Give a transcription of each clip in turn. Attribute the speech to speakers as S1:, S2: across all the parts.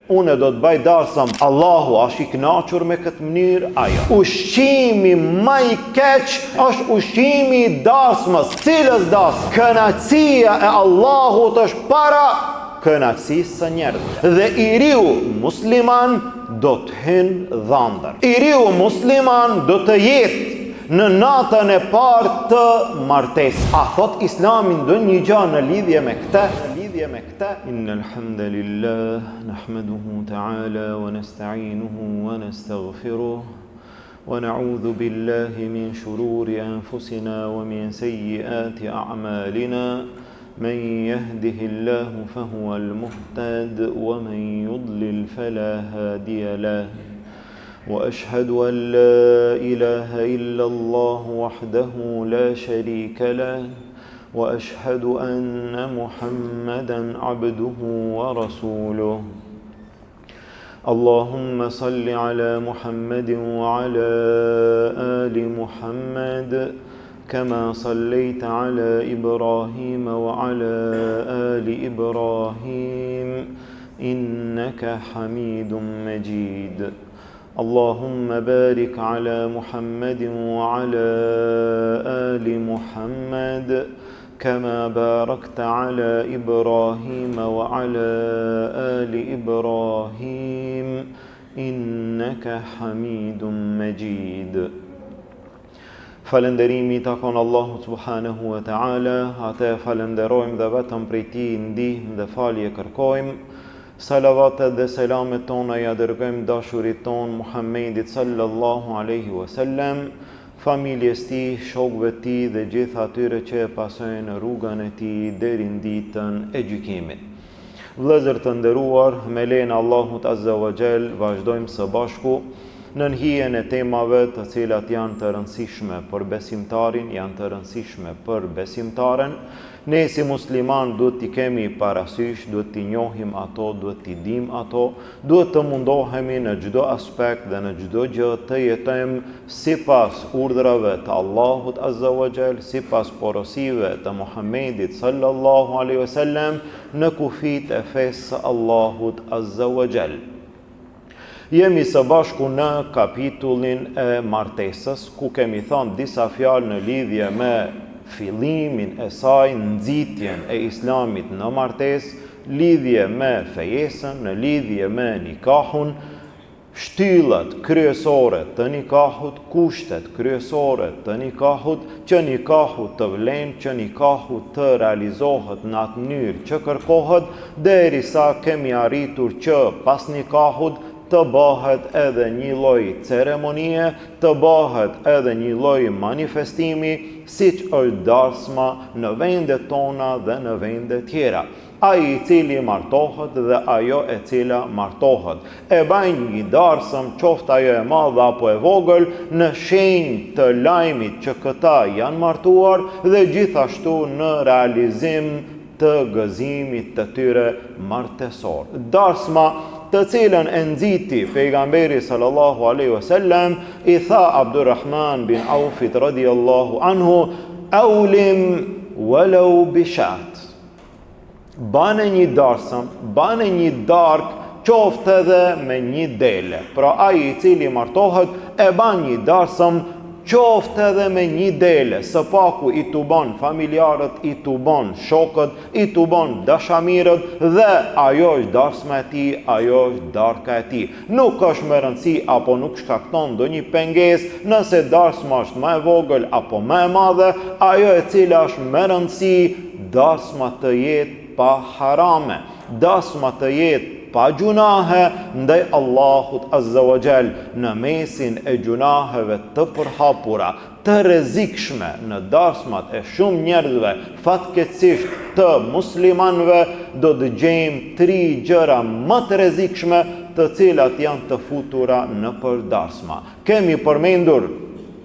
S1: unë do të bëj darsëm, Allahu është i kënaqur me këtë mënyrë, ajo. Ushqimi më i keq është ushqimi i darsmës. Cilës darsmë? Kënaqësia e Allahut është para kënaqësisë së njerëzve. Dhe i riu musliman do të hynë dhëndër. I riu musliman do të jetë në natën e parë të martesës. A thot Islami ndonjë gjë në lidhje me këtë? Innal hamdalillah nahmaduhu ta'ala wa nasta'inuhu wa nastaghfiruh wa na'udhu billahi min shururi anfusina wa min sayyiati a'malina. من يهده الله فهو المهتد ومن يضلل فلا هادي له وأشهد أن لا إله إلا الله وحده لا شريك له وأشهد أن محمدا عبده ورسوله اللهم صل على محمد وعلى آل محمد كما صليت على إبراهيم وعلى آل إبراهيم إنك حميد مجيد اللهم بارك على محمد وعلى آل محمد كما باركت على إبراهيم وعلى آل إبراهيم إنك حميد مجيد Falënderimi takon Allahut subhanahu wa ta'ala, atë falenderojmë dhe vetëm prej tij ndihmë dhe falje kërkojmë. Salavatet dhe selamet tona ja dërgojmë dashurit ton Muhammedit sallallahu alaihi wasallam, familjes tij, shokëve të tij dhe gjithë atyre që e pasojnë rrugën e tij deri në ditën e gjykimit. Vëllezër të nderuar, me lejen e Allahut azza wa jall, vazhdojmë së bashku në hijen e temave të cilat janë të rëndësishme për besimtarin, janë të rëndësishme për besimtaren. Ne si musliman duhet t'i kemi parasysh, duhet t'i njohim ato, duhet t'i dim ato, duhet të mundohemi në çdo aspekt dhe në çdo gjë të jetojmë sipas urdhrave të Allahut azza wa jall, sipas porosive të Muhammedit sallallahu alaihi wasallam në kufit e fesë së Allahut azza wa jall. Jemi së bashku në kapitullin e martesës, ku kemi thënë disa fjalë në lidhje me fillimin e saj, nxitjen e Islamit në martesë, lidhje me fejesën, në lidhje me nikahun, shtyllat kryesore të nikahut, kushtet kryesore të nikahut, që nikahu të vlen, që nikahu të realizohet në atë mënyrë që kërkohet, derisa kemi arritur që pas nikahut të bëhet edhe një lloj ceremonie, të bëhet edhe një lloj manifestimi, siç është darsma në vendet tona dhe në vende tjera. Ai i cili martohet dhe ajo e cila martohet e bajnë një darsëm, qoftë ajo e madhe apo e vogël, në shenjë të lajmit që këta janë martuar dhe gjithashtu në realizim të gëzimit të tyre martesor. Darsma të cilën e nxiti pejgamberi sallallahu alaihi wasallam, i tha Abdurrahman bin Aufit radhiyallahu anhu, aulim walau bishat. Bane një darsëm, bane një dark, qoftë edhe me një dele. Pra ai i cili martohet e ban një darsëm, qoftë edhe me një dele, së paku i tuban familjarët, i tuban shokët, i tuban dashamirët dhe ajo është darsma e tij, ajo është darka e tij. Nuk është me rëndësi apo nuk shkakton ndonjë pengesë nëse darsma është më e vogël apo më e madhe, ajo e cila është me rëndësi, darsma të jetë pa harame, darsma të jetë pa gjunahe ndaj Allahut azza wa jall, në mesin e gjunaheve të përhapura, të rrezikshme në darsmat e shumë njerëzve, fatkeqësisht të muslimanëve, do të gjejmë 3 gjëra më të rrezikshme të cilat janë të futura në përdarsma. Kemi përmendur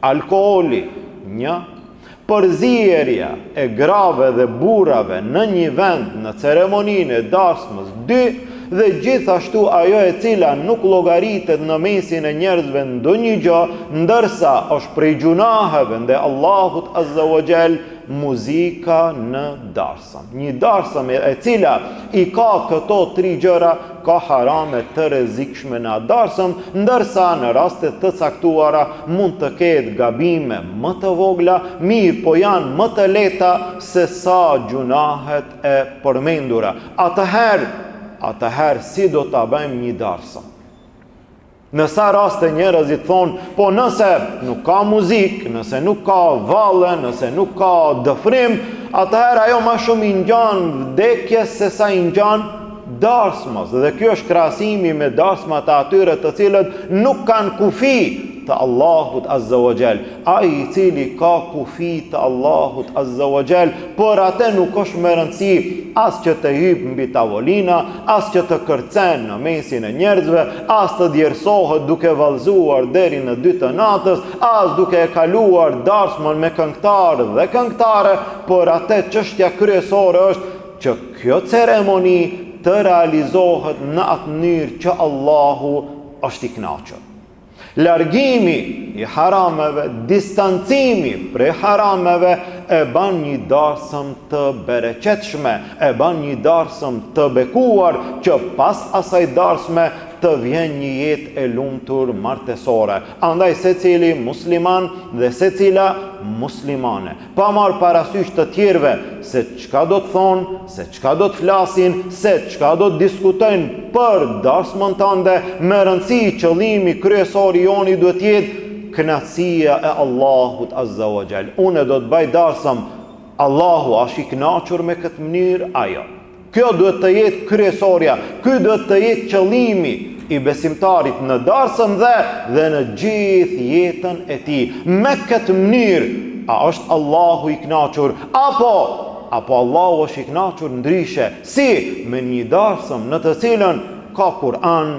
S1: alkooli, 1, përzierja e grave dhe burrave në një vend në ceremoninë e darsmës, 2, dhe gjithashtu ajo e cila nuk llogaritet në mesin e njerëzve ndonjë gjë, ndërsa është prej gjunaheve ndaj Allahut azza wa jall, muzika në darsëm. Një darsëm e cila i ka këto 3 gjëra, ka harame të rrezikshme në darsëm, ndërsa në rastet të caktuara mund të ketë gabime më të vogla, mirë po janë më të lehta se sa gjunahet e përmendura. Atëherë si do ta bëjmë një darsëm? Në sa raste njerëzit thonë, po nëse nuk ka muzikë, nëse nuk ka valle, nëse nuk ka dëfrim, atëherë ajo më shumë i ngjan vdekjes se sa i ngjan darsmas. Dhe kjo është krahasimi me darsmat e atyre të cilët nuk kanë kufi të Allahut Azza wa Jall. Ai i cili ka kufi të Allahut Azza wa Jall, por atë nuk është më rëndësi as që të hyjë mbi tavolina, as që të kërcen në mesin e njerëzve, as të djersohet duke vallëzuar deri në 2 të natës, as duke e kaluar darsmën me këngëtar dhe këngëtare, por atë çështja kryesore është që kjo ceremoni të realizohet në atë mënyrë që Allahu është i kënaqur. Largimi i harameve, distancimi prej harameve e ban një darsëm të bereqetshme, e ban një darsëm të bekuar që pas asaj darsme të vjen një jetë e lumtur martesore. Andaj secili musliman dhe secila muslimane, pa marrë parasysh të tjerëve se çka do të thonë, se çka do të flasin, se çka do të diskutojnë për darsmën tënde, me rëndësi qëllimi kryesor i joni duhet jetë kënaqësia e Allahut Azza wa Jall. Unë do të bëj darsëm, Allahu është i kënaqur me këtë mënyrë ajo. Kjo duhet të jetë kryesorja, ky duhet të jetë qëllimi i besimtarit në darsëm dhe në gjithë jetën e tij. Me këtë mënyrë, a është Allahu i kënaqur apo Allahu është i kënaqur ndryshe, si me një darsëm në të cilën ka Kur'an,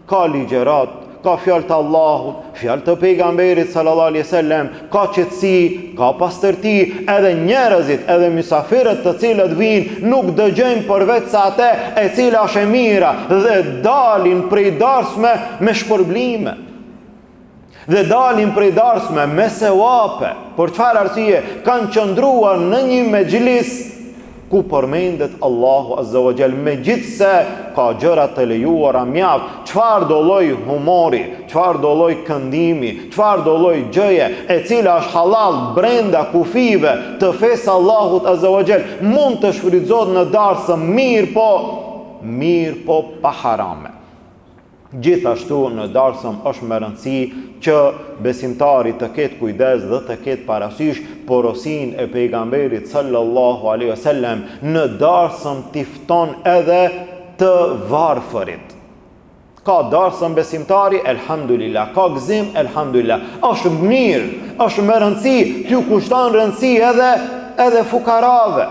S1: ka ligjërat, ka fjalë të Allahut, fjalë të pejgamberit sallallahu alaihi wasallam, ka qetësi, ka pastërti, edhe njerëzit, edhe mysafirët të cilët vinë nuk dëgjojnë përveç sa atë e cila është e mira dhe dalin prej darsme me shpërblime. Dhe dalin prej darsme me sewape. Për çfarë arsye? Kanë qëndruar në një mexhlis ku përmendet Allahu Azza wa Jall, megjithse ka gjëra të lejuara mjaft, çfarë do lloj humori, çfarë do lloj këndimi, çfarë do lloj gjëje e cila është halal brenda kufive të fesë Allahut Azza wa Jall, mund të shfrytëzohet në darsëm mirë po pa harame. Gjithashtu në darsëm është me rëndësi që besimtari të ketë kujdes dhe të ketë parasysh porosinë e pejgamberit sallallahu alaihi wasallam. Në darsëm t'i fton edhe të varfërit. Ka darsëm besimtari, elhamdulillah, ka gëzim, elhamdulillah. Është mirë, është me rëndësi, t'ju kushton rëndësi edhe fukarave,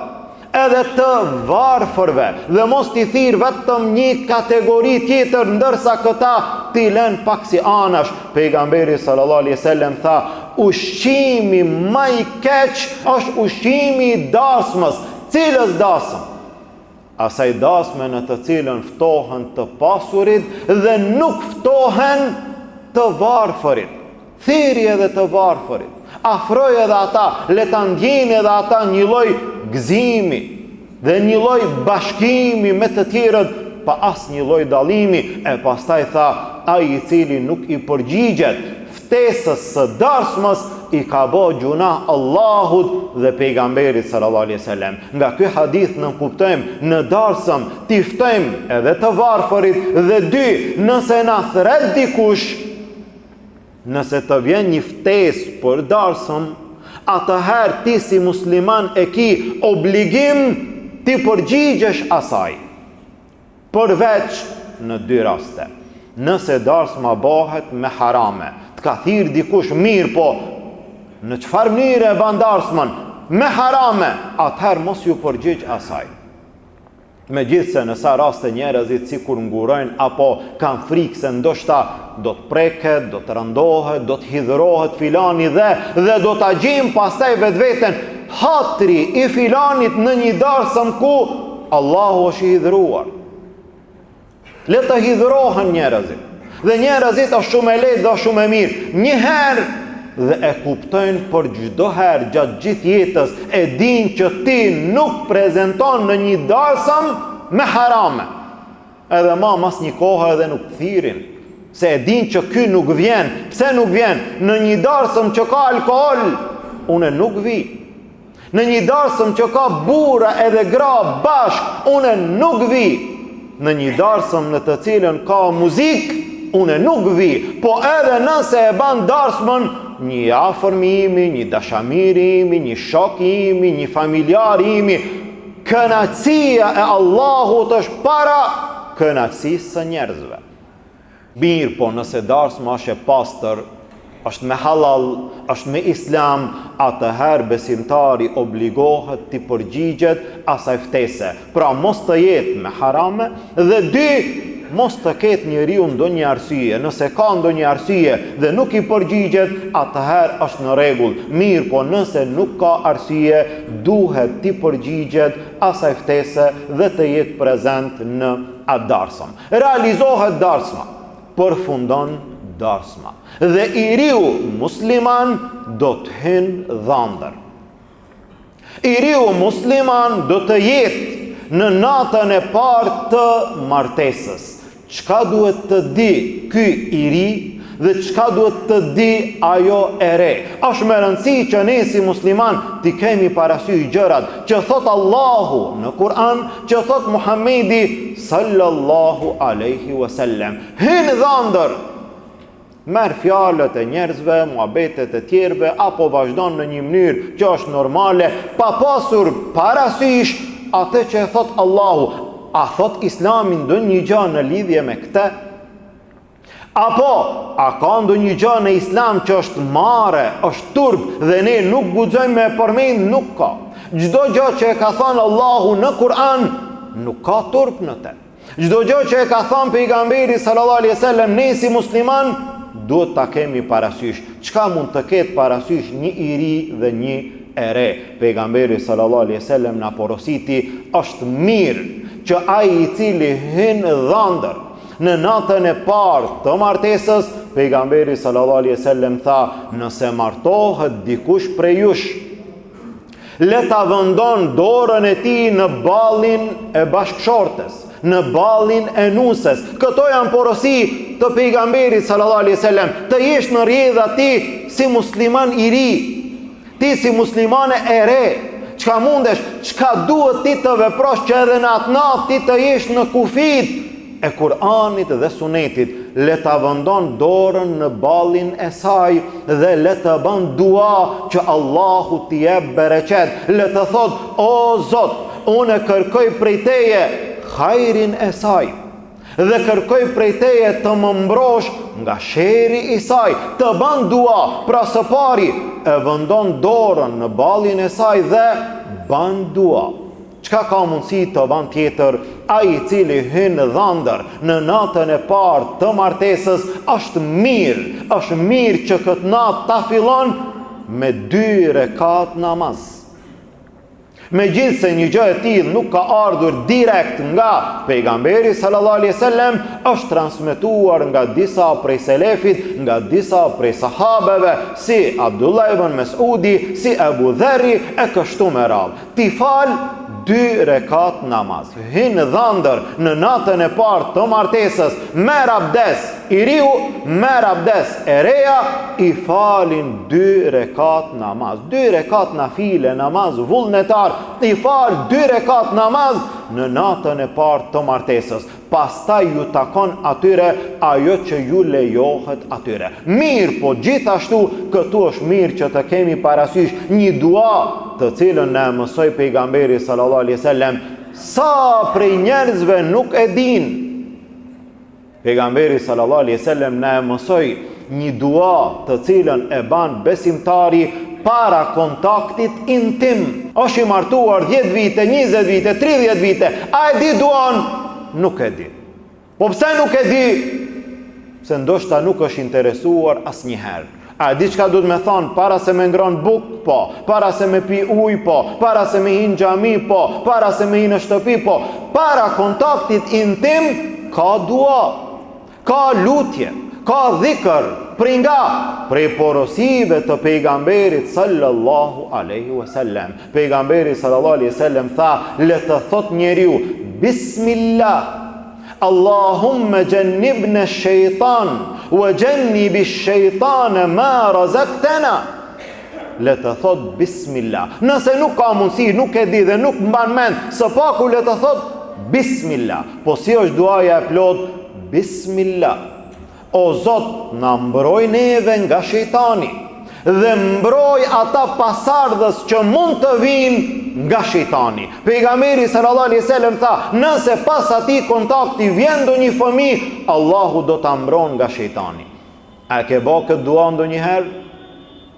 S1: edhe të varfërve, dhe mos t'i thirë vetëm një kategori tjetër, ndërsa këta t'i lën pak si anash. Pejgamberi sallallahu alaihi wasallam tha, ushqimi më i keq është ushqimi i dasmës. Cilës dasmë? Asaj dasme në të cilën ftohen të pasurit dhe nuk ftohen të varfërit. Thiri edhe të varfërit. Afroj edhe ata, le ta ndjeni edhe ata një lloj gëzimi dhe një lloj bashkimi me të tjerët pa asnjë lloj dallimi. E pastaj tha, ai i cili nuk i përgjigjet ftesës së darsmës i ka bë gjuna Allahut dhe pejgamberit sallallahu alaihi wasallam. Nga ky hadith ne kuptojmë në darsëm t'i ftojmë edhe të varfërit dhe 2, nëse na thret dikush, nëse të vjen një ftesë për darsëm, atëherë ti si musliman e ki obligim ti përgjigjesh asaj. Përveç në 2 raste. Nëse darsma bëhet me harame, t'ka thirr dikush mirë, po në çfarë mënyre e ban darsmën? Me harame, atëherë mos ju përgjigj asaj. Megjithse në sa raste njerëzit sikur ngurojnë apo kanë frikë se ndoshta do të preket, do të rëndohet, do të hidhërohet filani dhe do ta gjejmë pastaj vetveten hatri i filanit në një darsëm ku Allahu është i hidhëruar. Le të hidhërohen njerëzit. Dhe njerëzit është shumë e lehtë dhe shumë e mirë. Njëherë dhe e kuptojnë për çdo herë gjatë gjithë jetës, e din që ti nuk prezanton në një darsam me harame. Edhe mas një kohë edhe nuk thirin, se e din që ky nuk vjen. Pse nuk vjen? Në një darsam që ka alkool, unë nuk vi. Në një darsam që ka burra edhe gra bashk, unë nuk vi. Në një darsam në të cilën ka muzikë, unë nuk vi. Po edhe nëse e ban darsmën një afërmi imi, një dashamiri imi, një shoki imi, një familjari imi, kënaqësia e Allahut është para kënaqësisë së njerëzve. Mirë, po nëse darsma është e pastër, është me halal, është me islam, atëherë besimtari obligohet të përgjigjet asaj ftese. Pra mos të jetë me harame, dhe dy, mos të ketë njeriu ndonjë arsye. Nëse ka ndonjë arsye dhe nuk i përgjigjet, atëherë është në rregull. Mirë, po nëse nuk ka arsye, duhet të përgjigjet asaj ftese dhe të jetë prezent në atë darsam. Realizohet darsma, përfundon darsma. Dhe i riu musliman do të hynë dhëndër. I riu musliman do të jetë në natën e parë të martesës. Çka duhet të di ky i ri dhe çka duhet të di ajo e re? Është me rëndësi që ne si musliman t'i kemi parasysh gjërat që thot Allahu në Kur'an, që thot Muhamedi sallallahu alaihi wasallam. Hynë dhëndër, merr fjalët e njerëzve, muhabetet e tjerëve, apo vazhdon në një mënyrë që është normale, pa pasur parasysh atë që e thot Allahu. A thot Islami ndonjë gjë në lidhje me këtë? Apo a ka ndonjë gjë në Islam që është marrë, është turp dhe ne nuk guxojmë me përmend? Nuk ka. Çdo gjë që e ka thënë Allahu në Kur'an nuk ka turp në të. Çdo gjë që e ka thënë pejgamberi sallallahu alaihi wasallam, ne si musliman duhet ta kemi parasysh. Çka mund të ketë parasysh një i ri dhe një e re? Pejgamberi sallallahu alaihi wasallam na porositi, është mirë që ai i cili hyn dhëndër në natën e parë të martesës, pejgamberi sallallahu alaihi wasallam tha, nëse martohet dikush prej jush, le ta vendon dorën e tij në ballin e bashkëshortes, në ballin e nusës. Këto janë porosi të pejgamberit sallallahu alaihi wasallam. Të jesh në rrjedha ti si musliman i ri, ti si muslimane e re, çka mundesh, çka duhet ti të veprosh që edhe në atë natë ti të jesh në kufit e Kur'anit dhe Sunetit. Le ta vendon dorën në ballin e saj dhe le të bën dua që Allahu t'i jep bereqet. Le të thot, o Zot, unë kërkoj prej teje hajrin e saj dhe kërkoj prej teje të më mbrosh nga sherri i saj. Të bën dua, pra së pari e vendon dorën në ballin e saj dhe bën dua. Çka ka mundësi të bën tjetër? Ai i cili hyn dhëndër në natën e parë të martesës, është mirë që këtë natë ta fillon me 2 rekat namaz. Megjithse një gjë e tillë nuk ka ardhur direkt nga pejgamberi sallallahu alaihi wasallam, është transmetuar nga disa prej selefit, nga disa prej sahabeve, si Abdullah ibn Mesudi, si Abu Dharri e kështu me radhë. Ti fal 2 rekat namaz. Hyn dhëndër në natën e parë të martesës, merr abdes, i riu merr abdes, e reja i falin 2 rekat namaz. 2 rekat nafile, namaz vullnetar, i fal 2 rekat namaz në natën e parë të martesës. Pastaj ju takon atyre ajo që ju lejohet atyre. Mirë, po gjithashtu këtu është mirë që të kemi parasysh një dua të cilën na mësoi pejgamberi sallallahu alaihi wasallam. Sa prej njerëzve nuk e din. Pejgamberi sallallahu alaihi wasallam na mësoi një dua të cilën e ban besimtari para kontaktit intim. Është i martuar 10 vite, 20 vite, 30 vite, a e di duan? Nuk e di. Po pse nuk e di? Se ndoshta nuk është interesuar asnjëherë. A di çka duhet me thonë para se me ngron buk? Po. Para se me pi ujë? Po. Para se me hin xhami? Po. Para se me hin në shtëpi? Po. Para kontaktit intim ka dua, ka lutje, ka dhikr prej porosive të pejgamberit sallallahu alaihi wasallam. Pejgamberi sallallahu alaihi wasallam tha, le të thot njeriu bismillah, Allahumma jannibna ash-shaytan wa jannibi ash-shaytana ma razaqtana. Le të thot bismillah. Nëse nuk ka mundësi, nuk e di dhe nuk mban mend, së paku le të thot bismillah. Po si është duaja e plot? Bismillah. O Zot, na mbroj neve nga shejtani dhe mbroj ata pasardhës që mund të vinë nga shejtani. Pejgamberi sallallahu alaihi wasallam tha, nëse pas atij kontakti vjen ndonjë fëmijë, Allahu do ta mbron nga shejtani. A ke bë këtë dua ndonjëherë?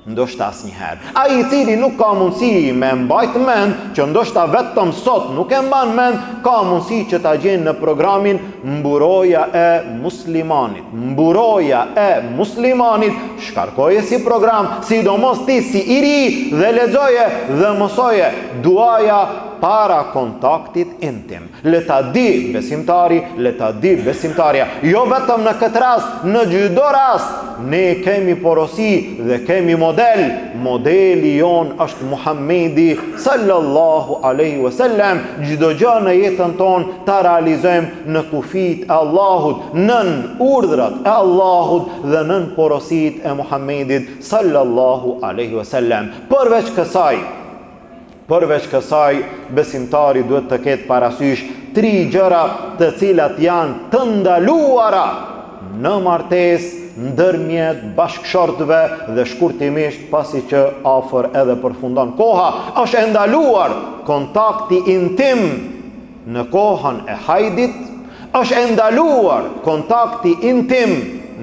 S1: Ndoshta asnjëherë. Ai I cili nuk ka mundësi me mbajt mend, që ndoshta vetëm sot nuk e mban mend, ka mundësi që ta gjen në programin Mburoja e Muslimanit. Mburoja e Muslimanit, shkarkoje si program, sidomos ti si I ri, dhe lexoje dhe mësoje duaja para kontaktit intim. Le ta di besimtari, le ta di besimtarja. Jo vetëm në këtë rast, në çdo rast, ne kemi porosi dhe kemi model. Modeli jon është Muhamedi sallallahu alaihi wasallam. Çdo gjë në jetën tonë ta realizojmë në kufit e Allahut, nën urdhrat e Allahut dhe nën porosit e Muhamedit sallallahu alaihi wasallam. Përveç kësaj, besimtari duhet të ketë parasysh 3 gjëra të cilat janë të ndaluara në martesë ndërmjet bashkëshortëve dhe shkurtimisht pasi që afër edhe përfundon koha, është e ndaluar kontakti intim në kohën e hajdit, është e ndaluar kontakti intim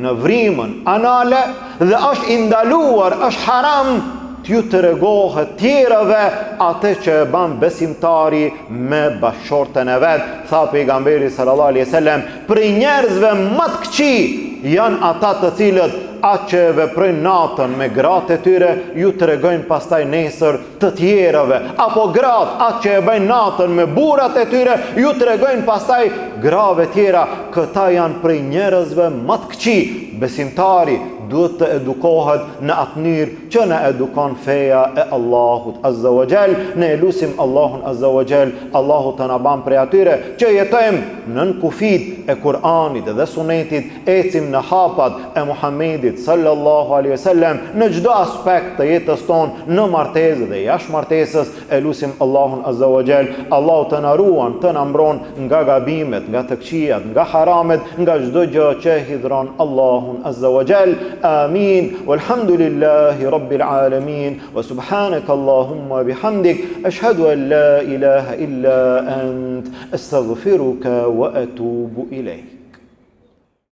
S1: në vrimën anale dhe është i ndaluar, është haram t'ju të regohet tjerave atë që e ban besimtari me bashkëshortën e vetë. Tha pejgamberi sallallahu alaihi wasallam, për njerëzve më të këqij janë ata të cilët atë që veprojnë natën me gratë e tyre, ju të regojnë pastaj nesër të tjerave, apo gratë atë që e bëjnë natën me burrat e tyre, ju të regojnë pastaj grave tjera. Këta janë prej njerëzve më të këqij. Besimtari duhet të edukohet në atë mënyrë që na edukon feja e Allahut azza wa jall. Ne lutim Allahun azza wa jall, Allahu të na ban prej atyre që jetojmë nën kufit e Kur'anit dhe Sunetit, ecim në hapat e Muhamedit sallallahu alaihi wasallam në çdo aspekt të jetës tonë, në martesë dhe jashtë martesës. E lutim Allahun azza wa jall, Allahu të na ruan, të na mbron nga gabimet, nga të këqijat, nga haramet, nga çdo gjë që hidhron Allahun azza wa jall. آمين والحمد لله رب العالمين وسبحانك اللهم بحمدك أشهد أن لا إله إلا أنت أستغفرك وأتوب إليك.